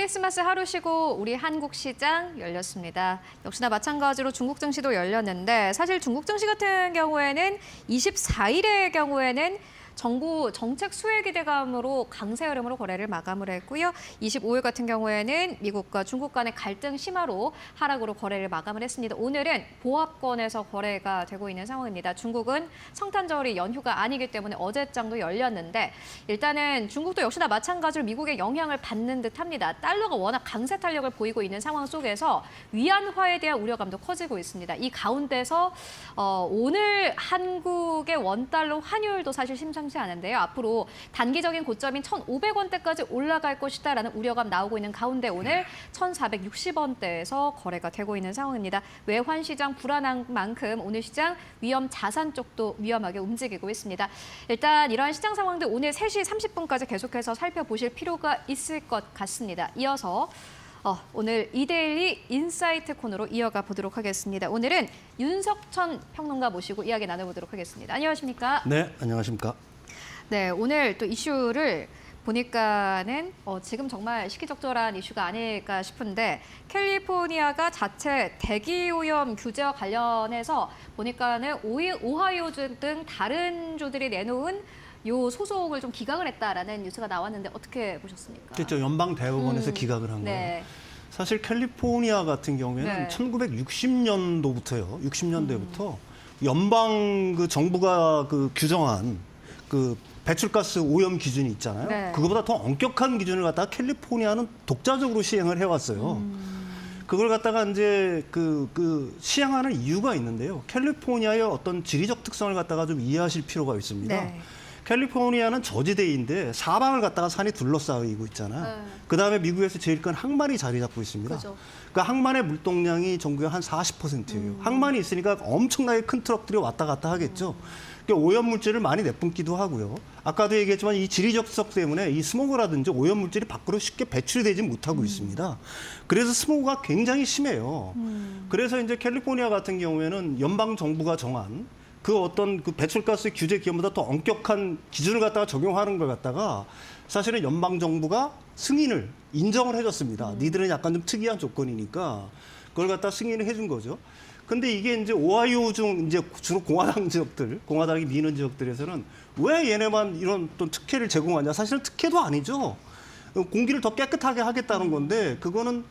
크리스마스 하루 쉬고 우리 한국 시장 열렸습니다. 역시나 마찬가지로 중국 증시도 열렸는데 사실 중국 증시 같은 경우에는 24일의 경우에는 정부 정책 수혜 기대감으로 강세 흐름으로 거래를 마감을 했고요. 25일 같은 경우에는 미국과 중국 간의 갈등 심화로 하락으로 거래를 마감을 했습니다. 오늘은 보합권에서 거래가 되고 있는 상황입니다. 중국은 성탄절이 연휴가 아니기 때문에 어제장도 열렸는데 일단은 중국도 역시나 마찬가지로 미국의 영향을 받는 듯합니다. 달러가 워낙 강세 탄력을 보이고 있는 상황 속에서 위안화에 대한 우려감도 커지고 있습니다. 이 가운데서 오늘 한국의 원달러 환율도 사실 심상치 않은데요. 앞으로 단기적인 고점인 1,500원대까지 올라갈 것이다라는 우려감 나오고 있는 가운데 오늘 1,460원대에서 거래가 되고 있는 상황입니다. 외환 시장 불안한 만큼 오늘 시장 위험 자산 쪽도 위험하게 움직이고 있습니다. 일단 이러한 시장 상황들 오늘 3시 30분까지 계속해서 살펴보실 필요가 있을 것 같습니다. 이어서 오늘 이데일리 인사이트 코너로 이어가 보도록 하겠습니다. 오늘은 윤석천 평론가 모시고 이야기 나눠보도록 하겠습니다. 안녕하십니까? 네, 안녕하십니까? 네, 오늘 또 이슈를 보니까는 지금 정말 시기적절한 이슈가 아닐까 싶은데 캘리포니아가 자체 대기오염 규제와 관련해서 보니까는 오하이오주 등 다른 주들이 내놓은 요 소송을 좀 기각을 했다라는 뉴스가 나왔는데 어떻게 보셨습니까? 그렇죠. 연방 대법원에서 기각을 한 거예요. 네. 사실 캘리포니아 같은 경우에는 네. 1960년도부터요. 60년대부터 연방 그 정부가 그 규정한 그 배출가스 오염 기준이 있잖아요. 네. 그거보다 더 엄격한 기준을 갖다가 캘리포니아는 독자적으로 시행을 해왔어요. 그걸 갖다가 이제 그 시행하는 이유가 있는데요. 캘리포니아의 어떤 지리적 특성을 갖다가 좀 이해하실 필요가 있습니다. 네. 캘리포니아는 저지대인데 사방을 갖다가 산이 둘러싸이고 있잖아요. 그다음에 미국에서 제일 큰 항만이 자리 잡고 있습니다. 그죠. 그 항만의 물동량이 전국의 한 40%예요. 항만이 있으니까 엄청나게 큰 트럭들이 왔다 갔다 하겠죠. 그러니까 오염물질을 많이 내뿜기도 하고요. 아까도 얘기했지만 이 지리적 특성 때문에 이 스모그라든지 오염물질이 밖으로 쉽게 배출이 되지 못하고 있습니다. 그래서 스모그가 굉장히 심해요. 그래서 이제 캘리포니아 같은 경우에는 연방 정부가 정한 그 어떤 그 배출가스 규제 기준보다 더 엄격한 기준을 갖다가 적용하는 걸 갖다가 사실은 연방 정부가 승인을 인정을 해줬습니다. 니들은 약간 좀 특이한 조건이니까 그걸 갖다 승인을 해준 거죠. 근데 이게 이제 오하이오 중 이제 주로 공화당 지역들, 공화당이 미는 지역들에서는 왜 얘네만 이런 또 특혜를 제공하냐? 사실은 특혜도 아니죠. 공기를 더 깨끗하게 하겠다는 건데 그거는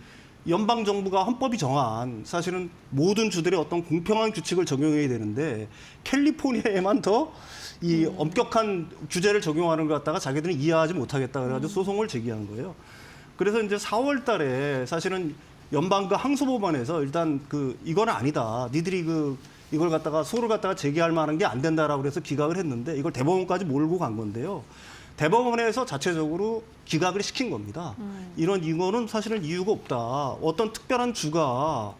연방 정부가 헌법이 정한 사실은 모든 주들의 어떤 공평한 규칙을 적용해야 되는데 캘리포니아에만 더 이 엄격한 규제를 적용하는 것 갖다가 자기들은 이해하지 못하겠다 그래가지고 소송을 제기한 거예요. 그래서 이제 4월 달에 사실은 연방 그 항소법원에서 일단 이건 아니다. 니들이 이걸 갖다가 소를 갖다가 제기할 만한 게 안 된다라고 그래서 기각을 했는데 이걸 대법원까지 몰고 간 건데요. 대법원에서 자체적으로 기각을 시킨 겁니다. 이거는 사실은 이유가 없다. 어떤 특별한 주가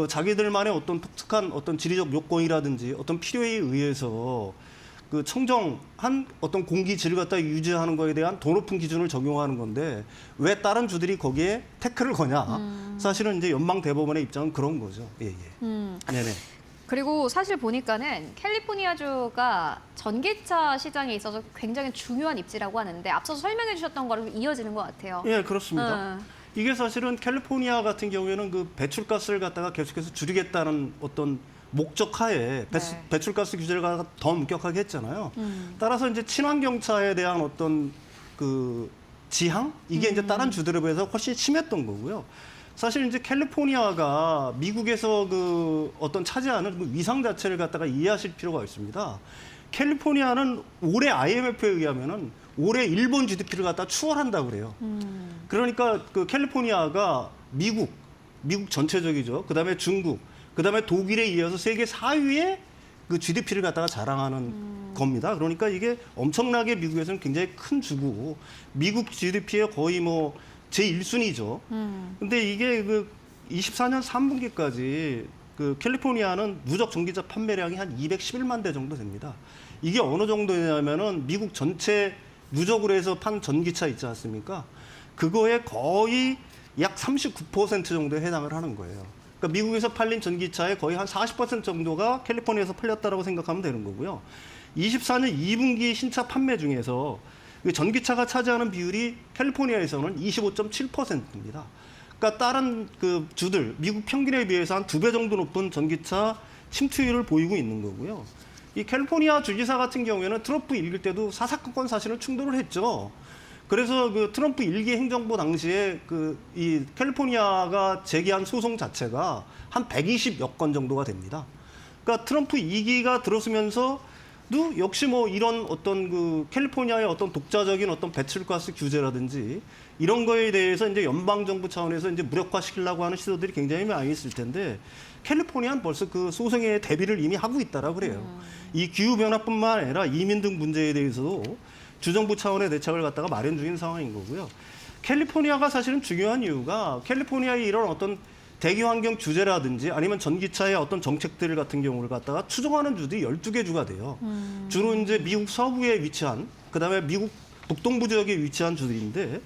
자기들만의 어떤 독특한 어떤 지리적 요건이라든지 어떤 필요에 의해서 그 청정한 어떤 공기 질을 갖다 유지하는 거에 대한 더 높은 기준을 적용하는 건데 왜 다른 주들이 거기에 태클을 거냐? 사실은 이제 연방 대법원의 입장은 그런 거죠. 예, 예. 네네. 그리고 사실 보니까는 캘리포니아주가 전기차 시장에 있어서 굉장히 중요한 입지라고 하는데 앞서서 설명해 주셨던 거랑 이어지는 것 같아요. 예, 그렇습니다. 이게 사실은 캘리포니아 같은 경우에는 그 배출가스를 갖다가 계속해서 줄이겠다는 어떤 목적 하에 배출가스 규제를 갖다가 더 엄격하게 했잖아요. 따라서 이제 친환경차에 대한 어떤 그 지향? 이게 이제 다른 주들에 비해서 훨씬 심했던 거고요. 사실 이제 캘리포니아가 미국에서 그 어떤 차지하는 그 위상 자체를 갖다가 이해하실 필요가 있습니다. 캘리포니아는 올해 IMF에 의하면은 올해 일본 GDP를 갖다 추월한다고 그래요. 그러니까 그 캘리포니아가 미국 전체적이죠. 그다음에 중국, 그다음에 독일에 이어서 세계 4위의 그 GDP를 갖다가 자랑하는 겁니다. 그러니까 이게 엄청나게 미국에서는 굉장히 큰 주고 미국 GDP의 거의 뭐 제1순위죠. 근데 이게 그 24년 3분기까지 그 캘리포니아는 누적 전기차 판매량이 한 211만 대 정도 됩니다. 이게 어느 정도냐면은 미국 전체 누적으로 해서 판 전기차 있지 않습니까? 그거에 거의 약 39% 정도에 해당을 하는 거예요. 그러니까 미국에서 팔린 전기차의 거의 한 40% 정도가 캘리포니아에서 팔렸다라고 생각하면 되는 거고요. 24년 2분기 신차 판매 중에서 전기차가 차지하는 비율이 캘리포니아에서는 25.7%입니다. 그러니까 다른 그 주들 미국 평균에 비해서 한 2배 정도 높은 전기차 침투율을 보이고 있는 거고요. 이 캘리포니아 주지사 같은 경우에는 트럼프 일기 때도 사사건건 사실은 충돌을 했죠. 그래서 그 트럼프 일기 행정부 당시에 그 이 캘리포니아가 제기한 소송 자체가 한 120여 건 정도가 됩니다. 그러니까 트럼프 2기가 들어서면서도 역시 뭐 이런 어떤 그 캘리포니아의 어떤 독자적인 어떤 배출가스 규제라든지 이런 거에 대해서 이제 연방 정부 차원에서 이제 무력화시키려고 하는 시도들이 굉장히 많이 있을 텐데 캘리포니아는 벌써 그 소송에 대비를 이미 하고 있다라고 그래요. 이 기후 변화뿐만 아니라 이민 등 문제에 대해서도 주정부 차원의 대책을 갖다가 마련 중인 상황인 거고요. 캘리포니아가 사실은 중요한 이유가 캘리포니아의 이런 어떤 대기 환경 규제라든지 아니면 전기차의 어떤 정책들 같은 경우를 갖다가 추종하는 주들이 12개 주가 돼요. 주로 이제 미국 서부에 위치한, 그다음에 미국 북동부 지역에 위치한 주들인데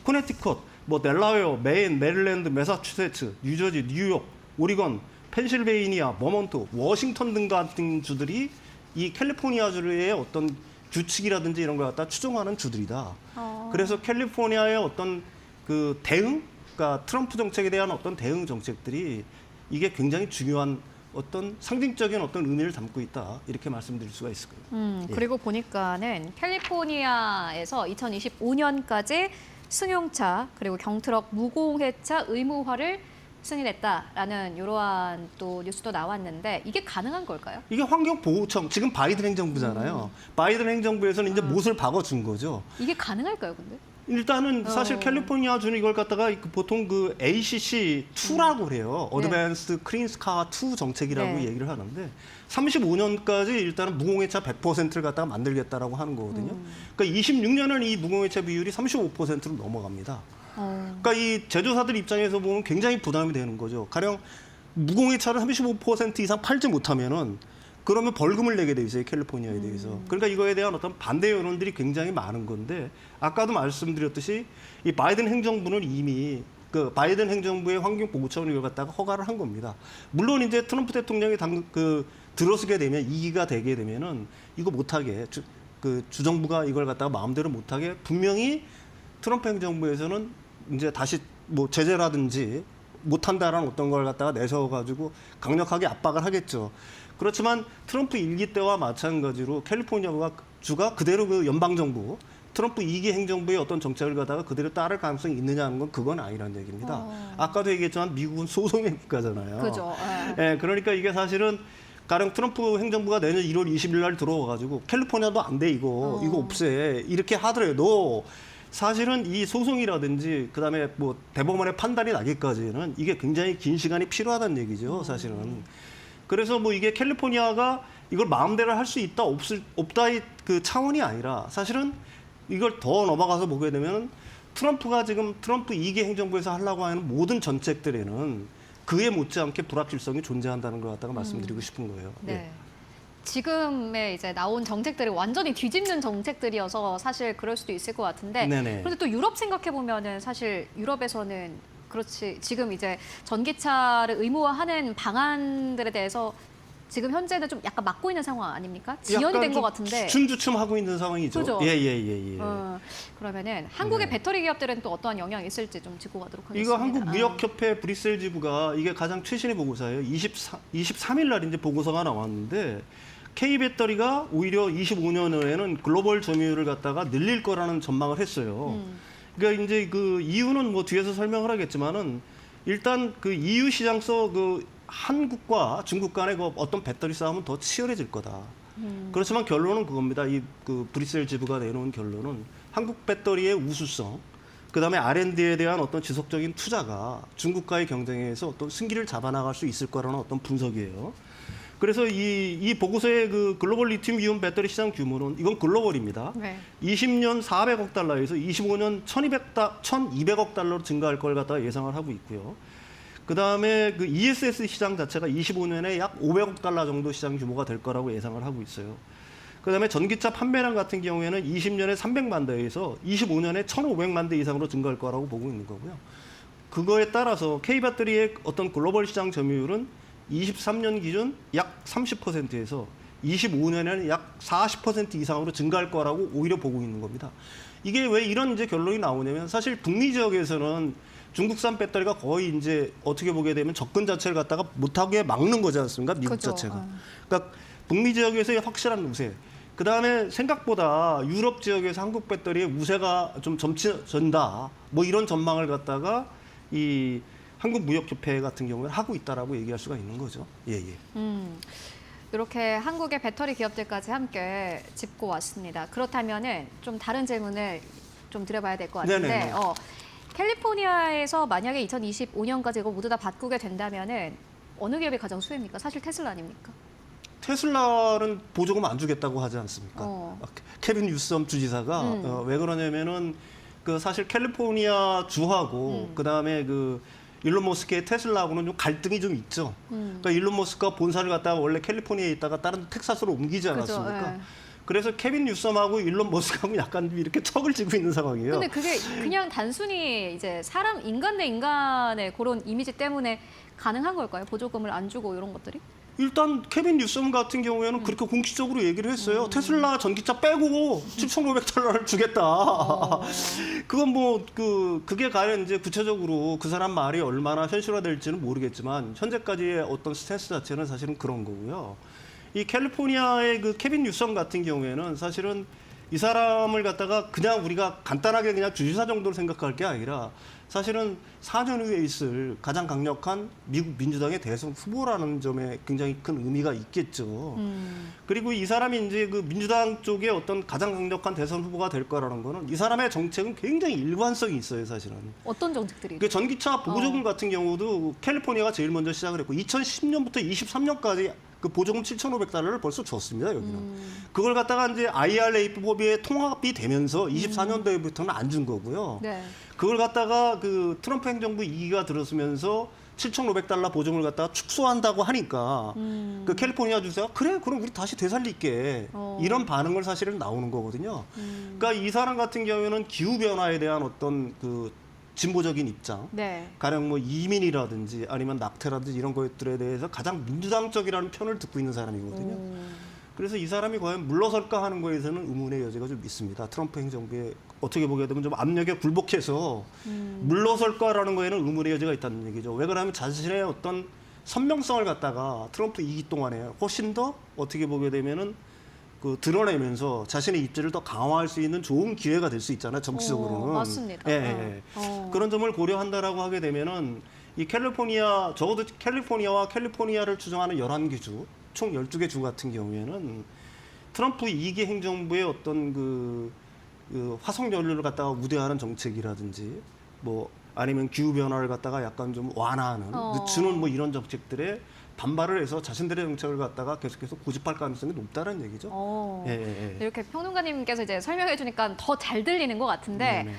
코네티컷, 뭐 델라웨어, 메인, 메릴랜드, 매사추세츠, 뉴저지, 뉴욕, 오리건, 펜실베이니아, 버몬트, 워싱턴 등 같은 주들이 이 캘리포니아 주의 어떤 규칙이라든지 이런 걸 갖다 추종하는 주들이다. 그래서 캘리포니아의 어떤 그 대응, 그러니까 트럼프 정책에 대한 어떤 대응 정책들이 이게 굉장히 중요한 어떤 상징적인 어떤 의미를 담고 있다. 이렇게 말씀드릴 수가 있을 거예요. 그리고 보니까는 캘리포니아에서 2025년까지 승용차 그리고 경트럭 무공해차 의무화를 승인했다라는 이러한 또 뉴스도 나왔는데 이게 가능한 걸까요? 이게 환경보호청, 지금 바이든 행정부잖아요. 바이든 행정부에서는 이제 못을 박아준 거죠. 이게 가능할까요, 근데? 일단은 사실 캘리포니아 주는 이걸 갖다가 보통 그 ACC2라고 그래요. 어드밴스드 클린스카 2 정책이라고 네. 얘기를 하는데 35년까지 일단은 무공해차 100%를 갖다가 만들겠다라고 하는 거거든요. 그러니까 26년은 이 무공해차 비율이 35%로 넘어갑니다. 그러니까 이 제조사들 입장에서 보면 굉장히 부담이 되는 거죠. 가령 무공해차를 35% 이상 팔지 못하면은 그러면 벌금을 내게 돼 있어요, 캘리포니아에 대해서. 그러니까 이거에 대한 어떤 반대 여론들이 굉장히 많은 건데 아까도 말씀드렸듯이 이 바이든 행정부는 이미 그 바이든 행정부의 환경보호청을 이걸 갖다가 허가를 한 겁니다. 물론 이제 트럼프 대통령이 들어서게 되면 2기가 되게 되면은 이거 못하게 주정부가 이걸 갖다가 마음대로 못하게 분명히 트럼프 행정부에서는 이제 다시 뭐 제재라든지 못한다라는 어떤 걸 갖다가 내세워가지고 강력하게 압박을 하겠죠. 그렇지만 트럼프 1기 때와 마찬가지로 캘리포니아가 주가 그대로 그 연방정부, 트럼프 2기 행정부의 어떤 정책을 가다가 그대로 따를 가능성이 있느냐는 건 그건 아니라는 얘기입니다. 아까도 얘기했지만 미국은 소송의 국가잖아요. 그죠. 예, 그러니까 이게 사실은 가령 트럼프 행정부가 내년 1월 20일 날 들어와가지고 캘리포니아도 안 돼 이거 없애 이렇게 하더라도 사실은 이 소송이라든지 그다음에 뭐 대법원의 판단이 나기까지는 이게 굉장히 긴 시간이 필요하다는 얘기죠, 사실은. 그래서 뭐 이게 캘리포니아가 이걸 마음대로 할 수 있다 없다의 그 차원이 아니라 사실은 이걸 더 넘어가서 보게 되면 트럼프가 지금 트럼프 2기 행정부에서 하려고 하는 모든 정책들에는 그에 못지않게 불확실성이 존재한다는 걸 갖다가 말씀드리고 싶은 거예요. 네. 예. 지금에 이제 나온 정책들이 완전히 뒤집는 정책들이어서 사실 그럴 수도 있을 것 같은데 네네. 그런데 또 유럽 생각해 보면은 사실 유럽에서는 그렇지 지금 이제 전기차를 의무화하는 방안들에 대해서 지금 현재는 좀 약간 막고 있는 상황 아닙니까? 지연이 된 것 같은데. 주춤주춤하고 있는 상황이죠. 그죠? 예. 그러면은 한국의 배터리 기업들은 또 어떠한 영향이 있을지 좀 짚고 가도록 하겠습니다. 이거 한국무역협회 브뤼셀 지부가 이게 가장 최신의 보고서예요. 23일 날 이제 보고서가 나왔는데 K배터리가 오히려 25년 후에는 글로벌 점유율을 갖다가 늘릴 거라는 전망을 했어요. 그러니까 이제 그 이유는 뭐 뒤에서 설명을 하겠지만은 일단 그 EU 시장서 그 한국과 중국 간의 그 어떤 배터리 싸움은 더 치열해질 거다. 그렇지만 결론은 그겁니다. 이 그 브뤼셀 지부가 내놓은 결론은 한국 배터리의 우수성, 그다음에 R&D에 대한 어떤 지속적인 투자가 중국과의 경쟁에서 어떤 승기를 잡아나갈 수 있을 거라는 어떤 분석이에요. 그래서 이 보고서의 그 글로벌 리튬 이온 배터리 시장 규모는 이건 글로벌입니다. 네. 20년 400억 달러에서 25년 1200억 달러로 증가할 걸 갖다가 예상을 하고 있고요. 그다음에 그 ESS 시장 자체가 25년에 약 500억 달러 정도 시장 규모가 될 거라고 예상을 하고 있어요. 그다음에 전기차 판매량 같은 경우에는 20년에 300만 대에서 25년에 1,500만 대 이상으로 증가할 거라고 보고 있는 거고요. 그거에 따라서 K배터리의 어떤 글로벌 시장 점유율은 23년 기준 약 30%에서 25년에는 약 40% 이상으로 증가할 거라고 오히려 보고 있는 겁니다. 이게 왜 이런 이제 결론이 나오냐면 사실 북미 지역에서는 중국산 배터리가 거의 이제 어떻게 보게 되면 접근 자체를 갖다가 못하게 막는 거지 않습니까? 미국 그죠. 자체가. 그러니까 북미 지역에서의 확실한 우세. 그다음에 생각보다 유럽 지역에서 한국 배터리의 우세가 좀 점치전다. 뭐 이런 전망을 갖다가 이 한국무역협회 같은 경우에 하고 있다라고 얘기할 수가 있는 거죠. 예, 예. 이렇게 한국의 배터리 기업들까지 함께 짚고 왔습니다. 그렇다면은 좀 다른 질문을 좀 드려봐야 될 것 같은데, 네네네. 캘리포니아에서 만약에 2025년까지 이거 모두 다 바꾸게 된다면은 어느 기업이 가장 수혜입니까? 사실 테슬라 아닙니까? 테슬라는 보조금 안 주겠다고 하지 않습니까? 케빈 뉴섬 주지사가 왜 그러냐면은 그 사실 캘리포니아 주하고 그다음에 그 일론 머스크의 테슬라하고는 좀 갈등이 좀 있죠. 그러니까 일론 머스크가 본사를 갖다가 원래 캘리포니아에 있다가 다른 텍사스로 옮기지 않았습니까? 그죠, 예. 그래서 케빈 뉴섬하고 일론 머스크하고 약간 이렇게 척을 지고 있는 상황이에요. 근데 그게 그냥 단순히 이제 사람 인간 대 인간의 그런 이미지 때문에 가능한 걸까요? 보조금을 안 주고 이런 것들이? 일단 케빈 뉴섬 같은 경우에는 그렇게 공식적으로 얘기를 했어요. 테슬라 전기차 빼고 7,500달러를 주겠다. 그건 뭐 그게 과연 이제 구체적으로 그 사람 말이 얼마나 현실화될지는 모르겠지만 현재까지의 어떤 스탠스 자체는 사실은 그런 거고요. 이 캘리포니아의 그 케빈 뉴섬 같은 경우에는 사실은 이 사람을 갖다가 그냥 우리가 간단하게 그냥 주지사 정도로 생각할 게 아니라 사실은 4년 후에 있을 가장 강력한 미국 민주당의 대선 후보라는 점에 굉장히 큰 의미가 있겠죠. 그리고 이 사람이 이제 그 민주당 쪽에 어떤 가장 강력한 대선 후보가 될 거라는 거는 이 사람의 정책은 굉장히 일관성이 있어요, 사실은. 어떤 정책들이? 그 전기차 보조금 같은 경우도 캘리포니아가 제일 먼저 시작을 했고 2010년부터 23년까지 그 보조금 7,500달러를 벌써 줬습니다, 여기는. 그걸 갖다가 이제 IRA 법에 통합이 되면서 24년도에부터는 안 준 거고요. 네. 그걸 갖다가 그 트럼프 행정부 2기가 들어서면서 7,500달러 보조금을 갖다가 축소한다고 하니까 그 캘리포니아 주세요. 그래, 그럼 우리 다시 되살릴게. 이런 반응을 사실은 나오는 거거든요. 그러니까 이 사람 같은 경우에는 기후 변화에 대한 어떤 그 진보적인 입장, 네. 가령 뭐 이민이라든지 아니면 낙태라든지 이런 것들에 대해서 가장 민주당적이라는 편을 듣고 있는 사람이거든요. 그래서 이 사람이 과연 물러설까 하는 거에서는 의문의 여지가 좀 있습니다. 트럼프 행정부에 어떻게 보게 되면 좀 압력에 굴복해서 물러설까라는 거에는 의문의 여지가 있다는 얘기죠. 왜 그러냐면 자신의 어떤 선명성을 갖다가 트럼프 2기 동안에 훨씬 더 어떻게 보게 되면은 그 드러내면서 자신의 입지를 더 강화할 수 있는 좋은 기회가 될 수 있잖아요, 정치적으로는. 맞습니다. 예, 예. 그런 점을 고려한다라고 하게 되면은 이 캘리포니아, 적어도 캘리포니아와 캘리포니아를 추정하는 11개 주, 총 12개 주 같은 경우에는 트럼프 2기 행정부의 어떤 그 화석 연료를 갖다가 우대하는 정책이라든지 뭐 아니면 기후 변화를 갖다가 약간 좀 완화하는, 늦추는 뭐 이런 정책들에 반발을 해서 자신들의 정책을 갖다가 계속해서 고집할 가능성이 높다는 얘기죠. 예, 예, 예. 이렇게 평론가님께서 이제 설명해 주니까 더 잘 들리는 것 같은데 네네.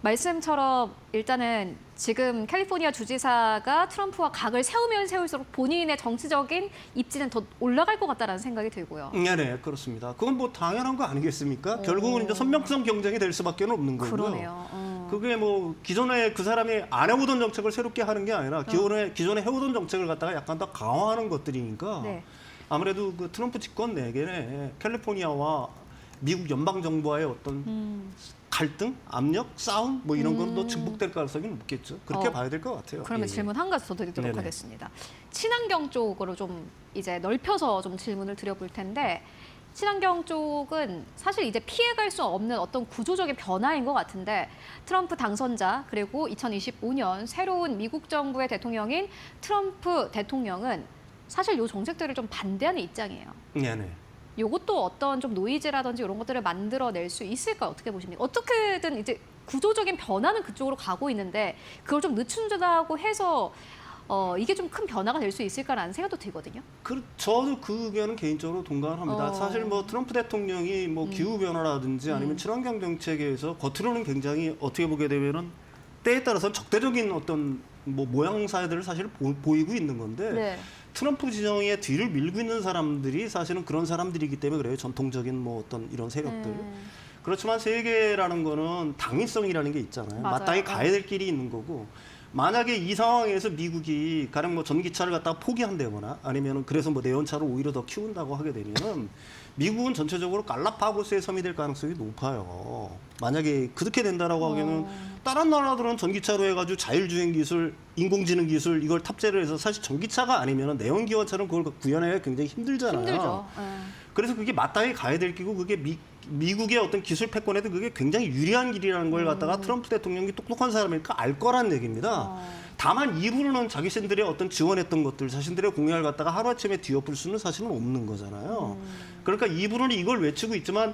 말씀처럼 일단은 지금 캘리포니아 주지사가 트럼프와 각을 세우면 세울수록 본인의 정치적인 입지는 더 올라갈 것 같다라는 생각이 들고요. 네, 그렇습니다. 그건 뭐 당연한 거 아니겠습니까? 결국은 이제 선명성 경쟁이 될 수밖에 없는 거고요. 그러네요. 그게 뭐 기존에 그 사람이 안 해오던 정책을 새롭게 하는 게 아니라 기존에 해오던 정책을 갖다가 약간 더 강화하는 것들이니까 네. 아무래도 그 트럼프 집권 내년에 캘리포니아와 미국 연방 정부와의 어떤 갈등, 압력, 싸움 뭐 이런 거는 더 증폭될 가능성이 높겠죠. 그렇게 봐야 될 것 같아요. 그러면 예, 예. 질문 한 가지 더 드리도록 네네. 하겠습니다. 친환경 쪽으로 좀 이제 넓혀서 좀 질문을 드려볼 텐데 친환경 쪽은 사실 이제 피해갈 수 없는 어떤 구조적인 변화인 것 같은데 트럼프 당선자 그리고 2025년 새로운 미국 정부의 대통령인 트럼프 대통령은 사실 이 정책들을 좀 반대하는 입장이에요. 네네. 이것도 어떤 좀 노이즈라든지 이런 것들을 만들어낼 수 있을까 어떻게 보십니까? 어떻게든 이제 구조적인 변화는 그쪽으로 가고 있는데 그걸 좀 늦춘다고 해서 이게 좀 큰 변화가 될 수 있을까라는 생각도 들거든요. 저도 그 의견은 개인적으로 동감합니다. 사실 뭐 트럼프 대통령이 뭐 기후 변화라든지 아니면 친환경 정책에서 겉으로는 굉장히 어떻게 보게 되면은 때에 따라서 적대적인 어떤 뭐 모양새들을 사실 보이고 있는 건데 네. 트럼프 지정의 뒤를 밀고 있는 사람들이 사실은 그런 사람들이기 때문에 그래요. 전통적인 뭐 어떤 이런 세력들. 그렇지만 세계라는 거는 당위성이라는 게 있잖아요. 맞아요. 마땅히 가야 될 길이 있는 거고 만약에 이 상황에서 미국이 가령 뭐 전기차를 갖다가 포기한다거나 아니면 그래서 뭐 내연차를 오히려 더 키운다고 하게 되면은 미국은 전체적으로 갈라파고스의 섬이 될 가능성이 높아요. 만약에 그렇게 된다라고 하기에는 다른 나라들은 전기차로 해가지고 자율주행 기술, 인공지능 기술 이걸 탑재를 해서 사실 전기차가 아니면은 내연기관차는 그걸 구현하기가 굉장히 힘들잖아요. 힘들죠. 그래서 그게 마땅히 가야 될 끼고 그게 미국의 어떤 기술 패권에도 그게 굉장히 유리한 길이라는 걸 갖다가 트럼프 대통령이 똑똑한 사람이니까 알 거란 얘기입니다. 다만 일부는 자기신들의 어떤 지원했던 것들, 자신들의 공약을 갖다가 하루아침에 뒤엎을 수는 사실은 없는 거잖아요. 그러니까 일부는 이걸 외치고 있지만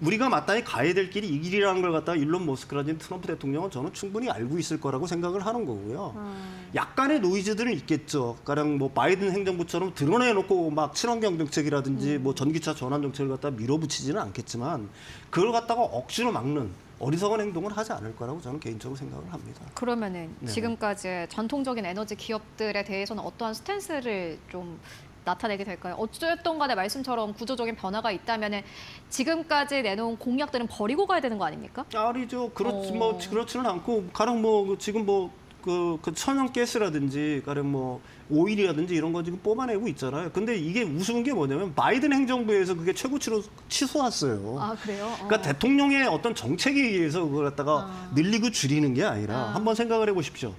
우리가 마땅히 가야 될 길이 이 길이라는 걸 갖다가 일론 머스크라든지 트럼프 대통령은 저는 충분히 알고 있을 거라고 생각을 하는 거고요. 약간의 노이즈들은 있겠죠. 가령 뭐 바이든 행정부처럼 드러내놓고 막 친환경 정책이라든지 뭐 전기차 전환 정책을 갖다가 밀어붙이지는 않겠지만 그걸 갖다가 억지로 막는 어리석은 행동을 하지 않을 거라고 저는 개인적으로 생각을 합니다. 그러면은 네. 지금까지 전통적인 에너지 기업들에 대해서는 어떠한 스탠스를 좀 나타내게 될까요? 어쨌든 간에 말씀처럼 구조적인 변화가 있다면은 지금까지 내놓은 공약들은 버리고 가야 되는 거 아닙니까? 아니죠. 그렇지는 않고 가령 뭐 지금 그 천연 가스라든지 가령 뭐 오일이라든지 이런 거 지금 뽑아내고 있잖아요. 근데 이게 우스운 게 뭐냐면 바이든 행정부에서 그게 최고치로 치솟았어요. 아, 그래요? 그러니까 대통령의 어떤 정책에 의해서 그걸 갖다가 늘리고 줄이는 게 아니라 한번 생각을 해보십시오.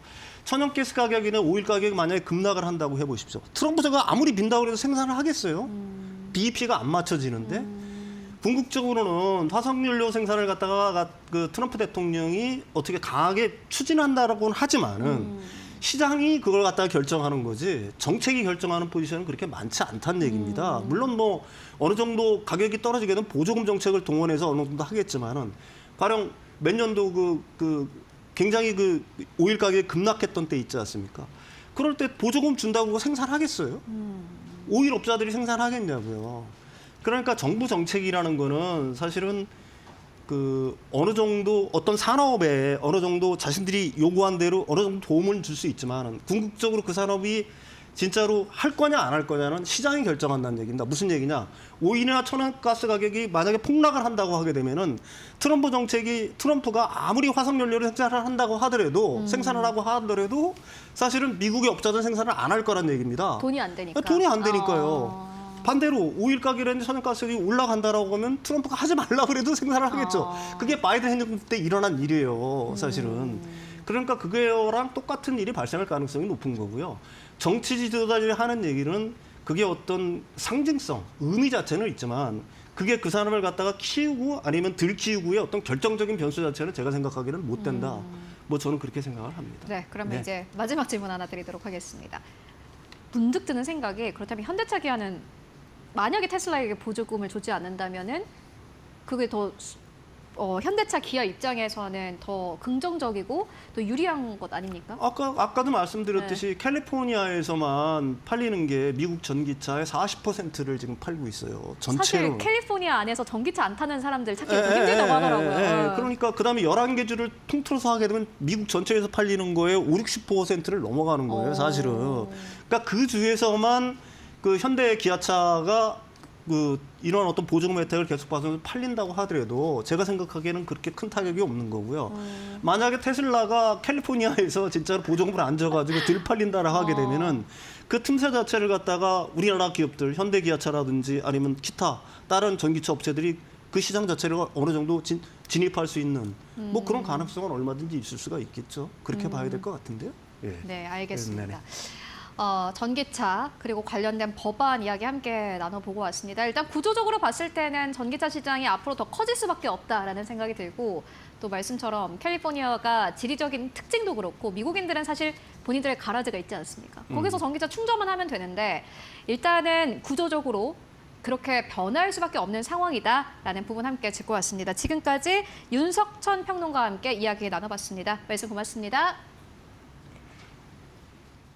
천연가스 가격이나 오일 가격이 만약에 급락을 한다고 해보십시오. 트럼프가 아무리 빈다고 해도 생산을 하겠어요? BEP가 안 맞춰지는데? 궁극적으로는 화석연료 생산을 갖다가 그 트럼프 대통령이 어떻게 강하게 추진한다라고는 하지만은 시장이 그걸 갖다가 결정하는 거지 정책이 결정하는 포지션은 그렇게 많지 않다는 얘기입니다. 물론 뭐 어느 정도 가격이 떨어지게 되면 보조금 정책을 동원해서 어느 정도 하겠지만은 가령 몇 년도 굉장히 그 오일 가격이 급락했던 때 있지 않습니까? 그럴 때 보조금 준다고 생산하겠어요? 오일 업자들이 생산하겠냐고요. 그러니까 정부 정책이라는 거는 사실은 그 어느 정도 어떤 산업에 어느 정도 자신들이 요구한 대로 어느 정도 도움을 줄 수 있지만 궁극적으로 그 산업이 진짜로 할 거냐 안 할 거냐는 시장이 결정한다는 얘기입니다. 무슨 얘기냐? 오일이나 천연가스 가격이 만약에 폭락을 한다고 하게 되면은 트럼프가 아무리 화석연료를 생산을 한다고 하더라도 생산을 하고 하더라도 사실은 미국의 업자들 생산을 안 할 거란 얘기입니다. 돈이 안 되니까. 돈이 안 되니까요. 반대로 오일 가격이라든지 천연가스 가격이 올라간다라고 하면 트럼프가 하지 말라 그래도 생산을 하겠죠. 그게 바이든 행정부 때 일어난 일이에요, 사실은. 그러니까 그거랑 똑같은 일이 발생할 가능성이 높은 거고요. 정치 지도자들이 하는 얘기는 그게 어떤 상징성, 의미 자체는 있지만 그게 그 사람을 갖다가 키우고 아니면 덜 키우고의 어떤 결정적인 변수 자체는 제가 생각하기에는 못 된다. 뭐 저는 그렇게 생각을 합니다. 네, 그러면 네. 이제 마지막 질문 하나 드리도록 하겠습니다. 문득 드는 생각이 그렇다면 현대차 기아는 만약에 테슬라에게 보조금을 주지 않는다면은 그게 더 현대차 기아 입장에서는 더 긍정적이고 또 유리한 것 아닙니까? 아까도 말씀드렸듯이 캘리포니아에서만 팔리는 게 미국 전기차의 40%를 지금 팔고 있어요. 전체로. 사실 캘리포니아 안에서 전기차 안 타는 사람들 찾기가 더 힘들다고 하더라고요. 그러니까 그다음에 11개 주를 통틀어서 하게 되면 미국 전체에서 팔리는 거에 60%를 넘어가는 거예요, 사실은. 그러니까 그 주에서만 그 현대 기아차가 이런 어떤 보조금 혜택을 계속 받으면서 팔린다고 하더라도 제가 생각하기에는 그렇게 큰 타격이 없는 거고요. 만약에 테슬라가 캘리포니아에서 진짜로 보조금을 안 줘가지고 덜 팔린다라고 하게 되면은 그 틈새 자체를 갖다가 우리나라 기업들, 현대기아차라든지 아니면 기타 다른 전기차 업체들이 그 시장 자체를 어느 정도 진입할 수 있는 뭐 그런 가능성은 얼마든지 있을 수가 있겠죠. 그렇게 봐야 될 것 같은데요. 예. 네, 알겠습니다. 네네. 전기차 그리고 관련된 법안 이야기 함께 나눠보고 왔습니다. 일단 구조적으로 봤을 때는 전기차 시장이 앞으로 더 커질 수밖에 없다라는 생각이 들고 또 말씀처럼 캘리포니아가 지리적인 특징도 그렇고 미국인들은 사실 본인들의 가라지가 있지 않습니까? 거기서 전기차 충전만 하면 되는데 일단은 구조적으로 그렇게 변할 수밖에 없는 상황이다라는 부분 함께 짚고 왔습니다. 지금까지 윤석천 평론가와 함께 이야기 나눠봤습니다. 말씀 고맙습니다.